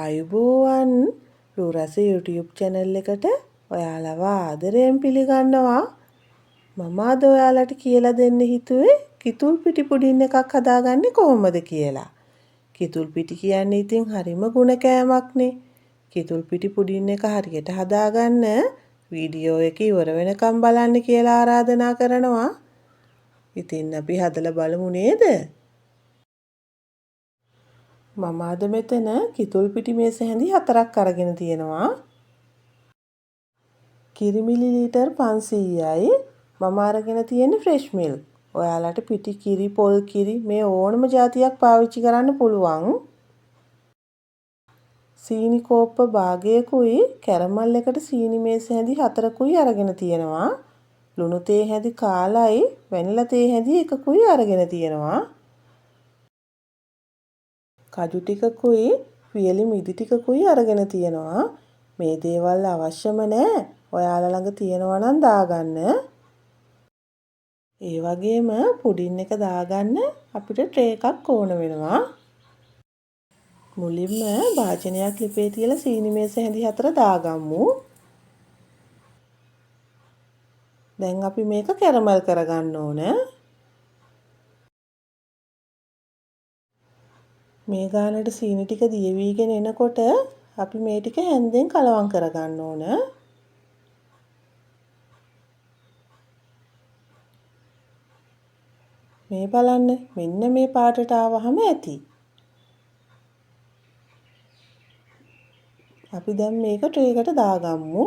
ආයුබෝවන් රූරස YouTube channel එකට ඔයාලව ආදරයෙන් පිළිගන්නවා. මම අද ඔයාලට කියලා දෙන්න හිතුවේ කිතුල් පිටි පුඩින් එකක් හදාගන්නේ කොහොමද කියලා. කිතුල් පිටි කියන්නේ ඉතින් හරිම ගුණ කෑමක්නේ. කිතුල් පිටි පුඩින් එක හරියට හදාගන්න වීඩියෝ එක ඉවර වෙනකම් බලන්න කියලා ආරාධනා කරනවා. ඉතින් අපි හදලා බලමු නේද? මම අද මෙතන කිතුල් පිටි මේස හැඳි 4ක් අරගෙන තියෙනවා. කිරි මිලිලීටර් 500යි. මම අරගෙන තියෙන්නේ ෆ්‍රෙෂ් මිල්ක්. ඔයාලට පිටි කිරි, පොල් කිරි මේ ඕනම જાතියක් පාවිච්චි කරන්න පුළුවන්. සීනි කෝප්ප භාගයකුයි කැරමල් එකට සීනි මේස හැඳි 4කුයි අරගෙන තියෙනවා. ලුණු තේ හැඳි කාලයි වැනිලා තේ හැඳි 1කුයි අරගෙන තියෙනවා. කජු ටිකකුයි වියලි මිදි ටිකකුයි අරගෙන තියෙනවා. මේ දේවල් අවශ්‍යම නැහැ. ඔයාලා ළඟ තියෙනවා නම් දාගන්න. ඒ වගේම පුඩින් එක දාගන්න අපිට ට්‍රේ එකක් ඕන වෙනවා. මුලින්ම භාජනයක් ලිපේ තියලා සීනි මේස හැඳි 4 දාගමු. දැන් අපි මේක කැරමල් කරගන්න ඕන. මේ ගානට සීනි ටික දියවිගෙන එනකොට අපි මේ ටික හැන්දෙන් කලවම් කරගන්න ඕන. මේ බලන්න මෙන්න මේ පාටට ආවහම ඇති. අපි දැන් මේක ට්‍රේ එකට දාගමු.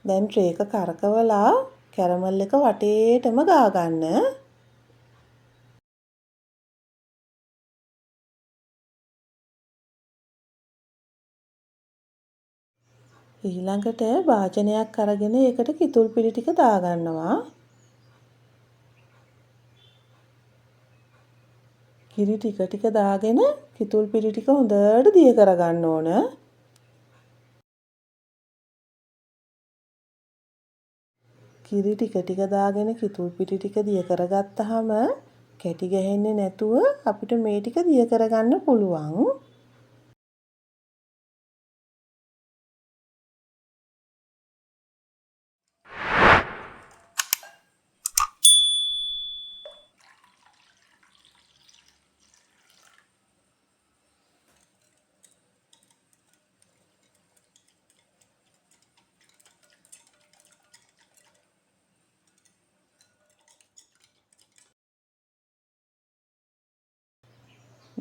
දැන් ට්‍රේ එක කරකවලා කැරමල් එක වටේටම ගාගන්න. ඊළඟට භාජනයක් අරගෙන ඒකට කිතුල් පිටි ටික දාගන්නවා. කිරි ටික දාගෙන කිතුල් පිටි ටික හොඳට දිය කරගන්න ඕන. කිරි ටික දාගෙන කිතුල් පිටි ටික දිය කරගත්තාම කැටි ගැහෙන්නේ නැතුව අපිට මේ ටික දිය කරගන්න පුළුවන්.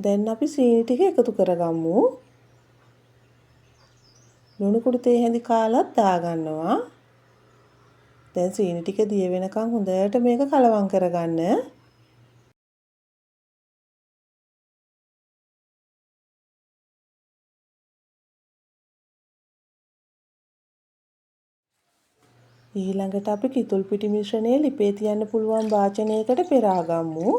දැන් අපි සීනි ටික එකතු කරගමු. ලුණු කුඩු තේ හැඳි කාලක් දාගන්නවා. දැන් සීනි ටික දිය වෙනකන් හොඳට මේක කලවම් කරගන්න. ඊළඟට අපි කිතුල් පිටි මිශ්‍රණය ලිපේ තියන්න පුළුවන් වාචනයකට පෙරාගමු.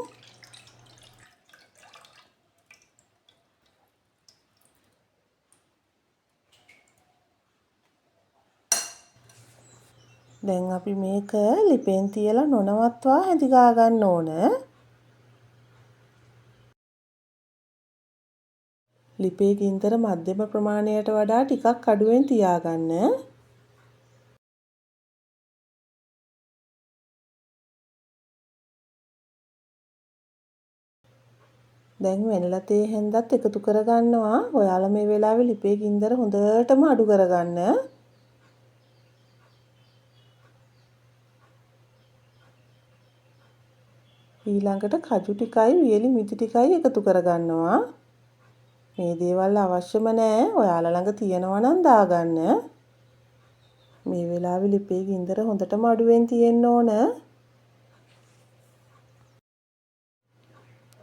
දැන් අපි මේක ලිපෙන් තියලා නොනවත්වා හැඳි ගන්න ඕන. ලිපේ ගින්දර මධ්‍යම ප්‍රමාණයට වඩා ටිකක් අඩුවෙන් තියාගන්න. දැන් වැනිලා තේ හැන්දත් එකතු කරගන්නවා. ඔයාලා මේ වෙලාවේ ලිපේ ගින්දර හොඳටම අඩු කරගන්න. ඊළඟට කජු ටිකයි වියලි මිදි ටිකයි එකතු කරගන්නවා. මේ දේවල් අවශ්‍යම නැහැ. ඔයාලා ළඟ තියෙනවා නම් දාගන්න. මේ වෙලාවේ ලිපේ ගින්දර හොඳටම අඩුවෙන් තියෙන්න ඕන.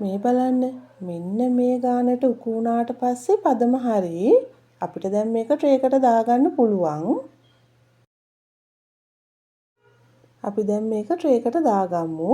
මේ බලන්න මෙන්න මේ ගානට උකු වුණාට පස්සේ පදම හරි. අපිට දැන් මේක ට්‍රේ එකට දාගන්න පුළුවන්. අපි දැන් මේක ට්‍රේ එකට දාගමු.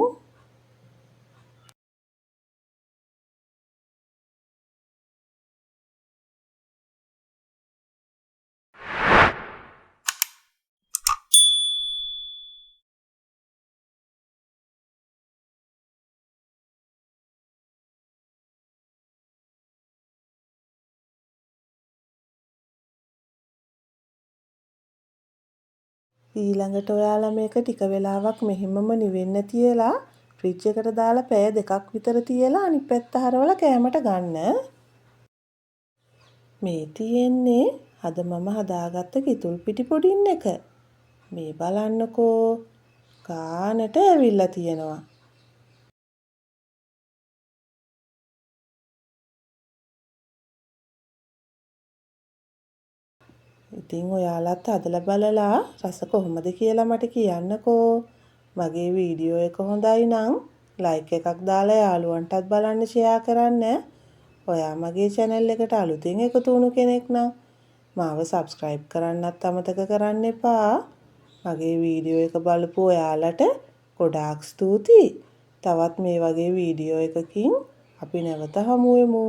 ඊළඟට ඔයාලා මේක ටික වෙලාවක් මෙහෙමම නිවෙන්න තියලා ෆ්‍රිජ් එකට දාලා පැය 2ක් විතර තියලා අනිත් පැත්ත හරවලා කෑමට ගන්න. මේ තියෙන්නේ අද මම හදාගත්ත කිතුල් පිටි පුඩින් එක. මේ බලන්නකෝ ගානට ඇවිල්ලා තියෙනවා. ඉතින් ඔයාලත් හදලා බලලා රස කොහොමද කියලා මට කියන්නකෝ. මගේ වීඩියෝ එක හොඳයි නම් ලයික් එකක් දාලා යාළුවන්ටත් බලන්න ෂෙයා කරන්න. ඔයා මගේ channel එකට අලුතෙන් එකතු වුණු කෙනෙක් නම් මාව subscribe කරන්නත් අමතක කරන්න එපා. මගේ වීඩියෝ එක බලපු ඔයාලට ගොඩාක් ස්තුතියි. තවත් මේ වගේ වීඩියෝ එකකින් අපි නැවත හමු වෙමු.